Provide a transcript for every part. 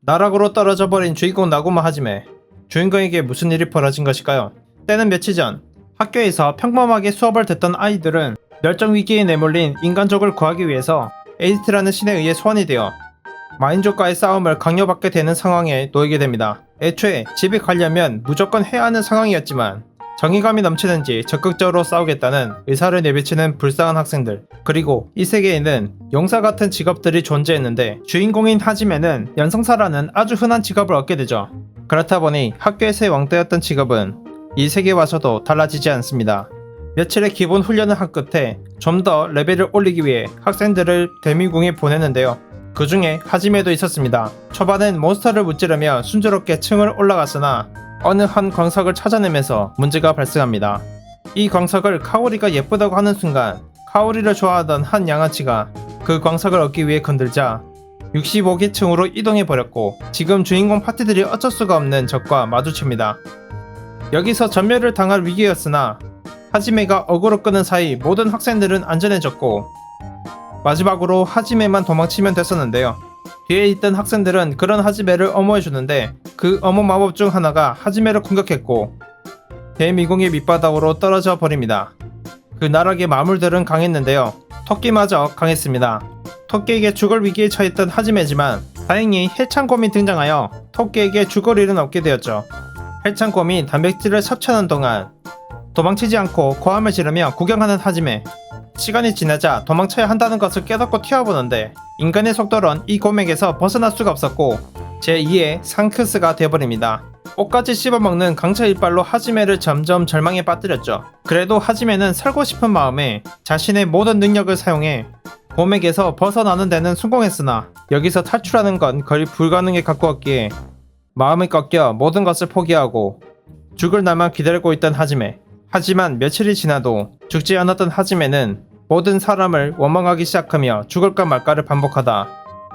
나락으로 떨어져 버린 주인공 나고마 하지메. 주인공에게 무슨 일이 벌어진 것일까요? 때는 며칠 전 학교에서 평범하게 수업을 듣던 아이들은 멸종 위기에 내몰린 인간족을 구하기 위해서 에이스트라는 신에 의해 소환이 되어 마인족과의 싸움을 강요받게 되는 상황에 놓이게 됩니다. 애초에 집에 가려면 무조건 해야 하는 상황이었지만 정의감이 넘치는지 적극적으로 싸우겠다는 의사를 내비치는 불쌍한 학생들, 그리고 이 세계에는 용사 같은 직업들이 존재했는데 주인공인 하지메는 연성사라는 아주 흔한 직업을 얻게 되죠. 그렇다 보니 학교에서의 왕따였던 직업은 이 세계에 와서도 달라지지 않습니다. 며칠의 기본 훈련을 한 끝에 좀 더 레벨을 올리기 위해 학생들을 데미궁에 보냈는데요. 그 중에 하지메도 있었습니다. 초반엔 몬스터를 무찌르며 순조롭게 층을 올라갔으나 어느 한 광석을 찾아내면서 문제가 발생합니다. 이 광석을 카오리가 예쁘다고 하는 순간 카오리를 좋아하던 한 양아치가 그 광석을 얻기 위해 건들자 65기 층으로 이동해버렸고 지금 주인공 파티들이 어쩔 수가 없는 적과 마주칩니다. 여기서 전멸을 당할 위기였으나 하지메가 어그로 끄는 사이 모든 학생들은 안전해졌고 마지막으로 하지메만 도망치면 됐었는데요. 뒤에 있던 학생들은 그런 하지메를 엄호해주는데 그 엄호 마법 중 하나가 하지메를 공격했고 대미궁의 밑바닥으로 떨어져 버립니다. 그 나락의 마물들은 강했는데요. 토끼마저 강했습니다. 토끼에게 죽을 위기에 처했던 하지메지만 다행히 해창곰이 등장하여 토끼에게 죽을 일은 없게 되었죠. 해창곰이 단백질을 섭취하는 동안 도망치지 않고 고함을 지르며 구경하는 하지메. 시간이 지나자 도망쳐야 한다는 것을 깨닫고 튀어보는데 인간의 속도론 이 곰에게서 벗어날 수가 없었고 제2의 상크스가 되어버립니다. 옷까지 씹어먹는 강철 이빨로 하지메를 점점 절망에 빠뜨렸죠. 그래도 하지메는 살고 싶은 마음에 자신의 모든 능력을 사용해 곰에게서 벗어나는 데는 성공했으나 여기서 탈출하는 건 거의 불가능에 가까웠기에 마음이 꺾여 모든 것을 포기하고 죽을 날만 기다리고 있던 하지메. 하지만 며칠이 지나도 죽지 않았던 하지메는 모든 사람을 원망하기 시작하며 죽을까 말까를 반복하다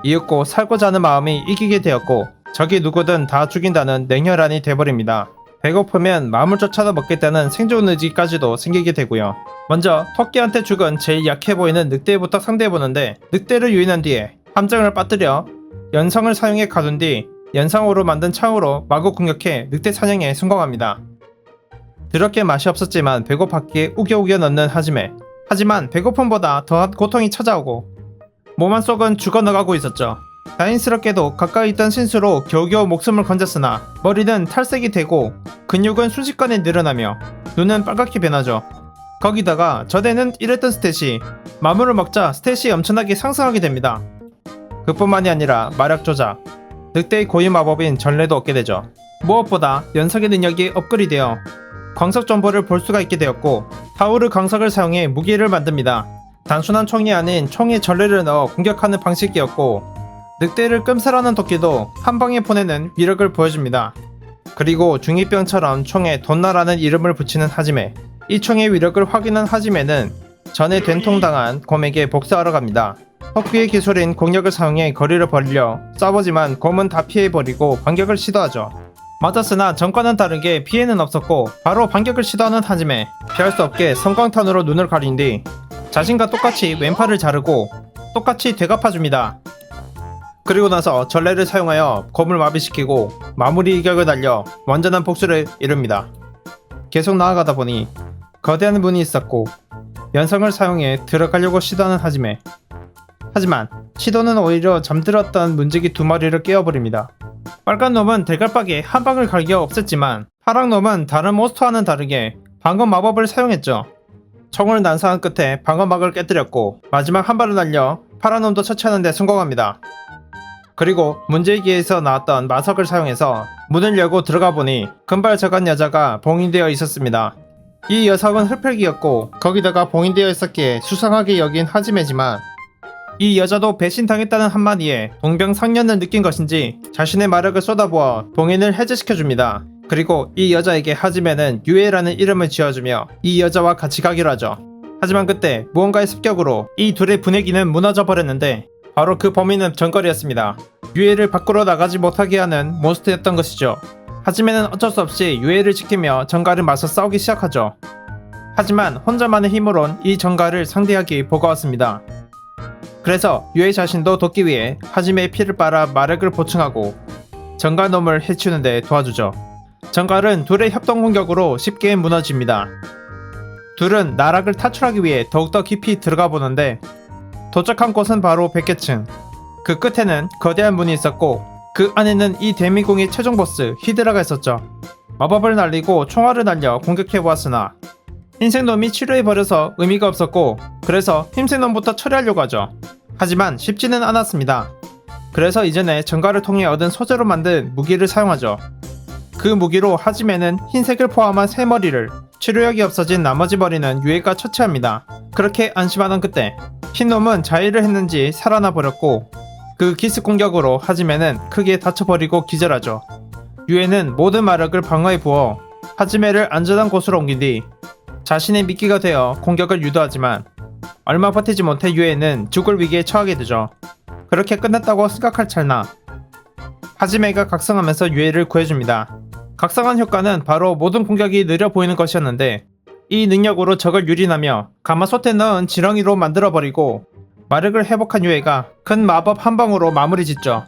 이윽고 살고자 하는 마음이 이기게 되었고 적이 누구든 다 죽인다는 냉혈한이 돼버립니다. 배고프면 마음을 쫓아서 먹겠다는 생존 의지까지도 생기게 되고요. 먼저 토끼한테 죽은 제일 약해 보이는 늑대부터 상대해보는데 늑대를 유인한 뒤에 함정을 빠뜨려 연성을 사용해 가둔 뒤 연상으로 만든 창으로 마구 공격해 늑대 사냥에 성공합니다. 드럽게 맛이 없었지만 배고팠기에 우겨우겨 넣는 하지메. 하지만 배고픔보다 더한 고통이 찾아오고 몸 한속은 죽어나가고 있었죠. 다행스럽게도 가까이 있던 신수로 겨우겨우 목숨을 건졌으나 머리는 탈색이 되고 근육은 순식간에 늘어나며 눈은 빨갛게 변하죠. 거기다가 저대는 이랬던 스탯이 마물을 먹자 스탯이 엄청나게 상승하게 됩니다. 그뿐만이 아니라 마력 조작, 늑대의 고유 마법인 전례도 얻게 되죠. 무엇보다 연석의 능력이 업그레이드되어 광석 정보를 볼 수가 있게 되었고 타우르 광석을 사용해 무기를 만듭니다. 단순한 총이 아닌 총에 전례를 넣어 공격하는 방식이었고 늑대를 끔살하는 토끼도 한 방에 보내는 위력을 보여줍니다. 그리고 중2병처럼 총에 돈나라는 이름을 붙이는 하지메. 이 총의 위력을 확인한 하지메는 전에 된통당한 곰에게 복수하러 갑니다. 토끼의 기술인 공격을 사용해 거리를 벌려 싸우지만 곰은 다 피해버리고 반격을 시도하죠. 맞았으나 전과는 다르게 피해는 없었고 바로 반격을 시도하는 하지메. 피할 수 없게 섬광탄으로 눈을 가린 뒤 자신과 똑같이 왼팔을 자르고 똑같이 되갚아줍니다. 그리고 나서 전례를 사용하여 곰을 마비시키고 마무리 이격을 날려 완전한 복수를 이룹니다. 계속 나아가다 보니 거대한 문이 있었고 연성을 사용해 들어가려고 시도하는 하지메. 하지만 시도는 오히려 잠들었던 문지기 두 마리를 깨워버립니다. 빨간 놈은 대갈박에 한 방을 갈겨 없앴지만 파랑 놈은 다른 몬스터와는 다르게 방어 마법을 사용했죠. 총을 난사한 끝에 방어막을 깨뜨렸고 마지막 한 발을 날려 파란 놈도 처치하는 데 성공합니다. 그리고 문제기에서 나왔던 마석을 사용해서 문을 열고 들어가 보니 금발 저간 여자가 봉인되어 있었습니다. 이 녀석은 흡혈귀였고 거기다가 봉인되어 있었기에 수상하게 여긴 하지메지만 이 여자도 배신당했다는 한마디에 동병상련을 느낀 것인지 자신의 마력을 쏟아부어 봉인을 해제시켜줍니다. 그리고 이 여자에게 하지메는 유에라는 이름을 지어주며 이 여자와 같이 가기로 하죠. 하지만 그때 무언가의 습격으로 이 둘의 분위기는 무너져 버렸는데 바로 그 범인은 정거리였습니다. 유에를 밖으로 나가지 못하게 하는 몬스터였던 것이죠. 하지메는 어쩔 수 없이 유에를 지키며 정갈을 맞서 싸우기 시작하죠. 하지만 혼자만의 힘으론 이 정갈을 상대하기 버거웠습니다. 그래서 유에 자신도 돕기 위해 하지메의 피를 빨아 마력을 보충하고 정갈놈을 해치우는데 도와주죠. 정갈은 둘의 협동 공격으로 쉽게 무너집니다. 둘은 나락을 탈출하기 위해 더욱더 깊이 들어가 보는데 도착한 곳은 바로 100개층. 그 끝에는 거대한 문이 있었고 그 안에는 이 데미공의 최종 보스 히드라가 있었죠. 마법을 날리고 총알을 날려 공격해보았으나 흰색놈이 치료해버려서 의미가 없었고 그래서 흰색놈부터 처리하려고 하죠. 하지만 쉽지는 않았습니다. 그래서 이전에 정갈을 통해 얻은 소재로 만든 무기를 사용하죠. 그 무기로 하지메는 흰색을 포함한 3머리를 치료력이 없어진 나머지 머리는 유해가 처치합니다. 그렇게 안심하던 그때 흰놈은 자해를 했는지 살아나 버렸고 그 기습 공격으로 하지메는 크게 다쳐버리고 기절하죠. 유해는 모든 마력을 방어에 부어 하지메를 안전한 곳으로 옮긴 뒤 자신의 미끼가 되어 공격을 유도하지만 얼마 버티지 못해 유해는 죽을 위기에 처하게 되죠. 그렇게 끝났다고 생각할 찰나 하지메가 각성하면서 유해를 구해줍니다. 각성한 효과는 바로 모든 공격이 느려 보이는 것이었는데 이 능력으로 적을 유린하며 가마솥에 넣은 지렁이로 만들어버리고 마력을 회복한 유해가 큰 마법 한 방으로 마무리 짓죠.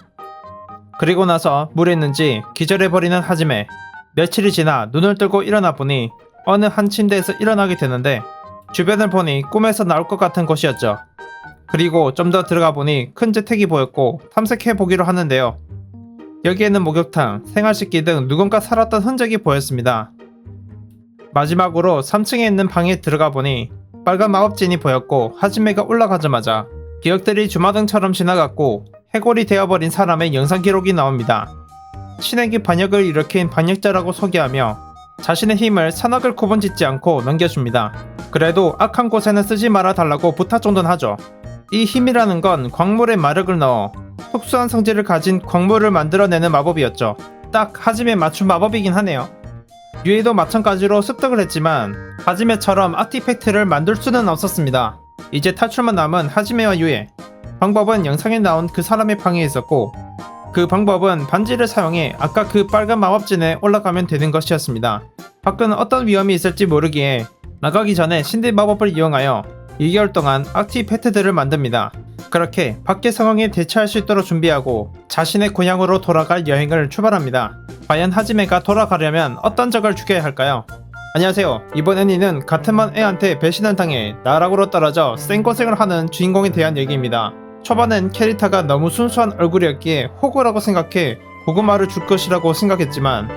그리고 나서 물에 있는지 기절해버리는 하지메. 며칠이 지나 눈을 뜨고 일어나 보니 어느 한 침대에서 일어나게 되는데 주변을 보니 꿈에서 나올 것 같은 곳이었죠. 그리고 좀 더 들어가 보니 큰 재택이 보였고 탐색해 보기로 하는데요. 여기에는 목욕탕, 생활식기 등 누군가 살았던 흔적이 보였습니다. 마지막으로 3층에 있는 방에 들어가 보니 빨간 마법진이 보였고 하지메가 올라가자마자 기억들이 주마등처럼 지나갔고 해골이 되어버린 사람의 영상 기록이 나옵니다. 신에게 반역을 일으킨 반역자라고 소개하며 자신의 힘을 산악을 구분짓지 않고 넘겨줍니다. 그래도 악한 곳에는 쓰지 말아 달라고 부탁 정도는 하죠. 이 힘이라는 건 광물에 마력을 넣어 특수한 성질을 가진 광물을 만들어내는 마법이었죠. 딱 하지메 맞춤 마법이긴 하네요. 유해도 마찬가지로 습득을 했지만 하지메처럼 아티팩트를 만들 수는 없었습니다. 이제 탈출만 남은 하지메와 유해. 방법은 영상에 나온 그 사람의 방에 있었고 그 방법은 반지를 사용해 아까 그 빨간 마법진에 올라가면 되는 것이었습니다. 밖은 어떤 위험이 있을지 모르기에 나가기 전에 신대 마법을 이용하여 2개월 동안 아티팩트들을 만듭니다. 그렇게 밖의 상황에 대처할 수 있도록 준비하고 자신의 고향으로 돌아갈 여행을 출발합니다. 과연 하지메가 돌아가려면 어떤 적을 죽여야 할까요? 안녕하세요. 이번 애니는 같은 반 애한테 배신을 당해 나락으로 떨어져 생고생을 하는 주인공에 대한 얘기입니다. 초반엔 캐릭터가 너무 순수한 얼굴이었기에 호구라고 생각해 고구마를 줄 것이라고 생각했지만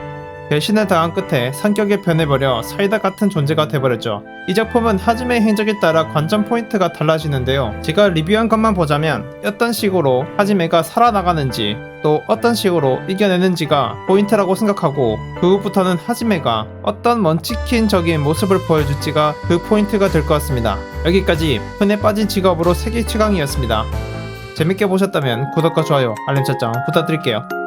배신을 당한 끝에 성격이 변해버려 사이다 같은 존재가 돼버렸죠. 이 작품은 하지메의 행적에 따라 관전 포인트가 달라지는데요. 제가 리뷰한 것만 보자면 어떤 식으로 하지메가 살아나가는지 또 어떤 식으로 이겨내는지가 포인트라고 생각하고 그 후부터는 하지메가 어떤 먼치킨적인 모습을 보여줄지가 그 포인트가 될 것 같습니다. 여기까지 흔해 빠진 직업으로 세계 최강이었습니다. 재밌게 보셨다면 구독과 좋아요, 알림 설정 부탁드릴게요.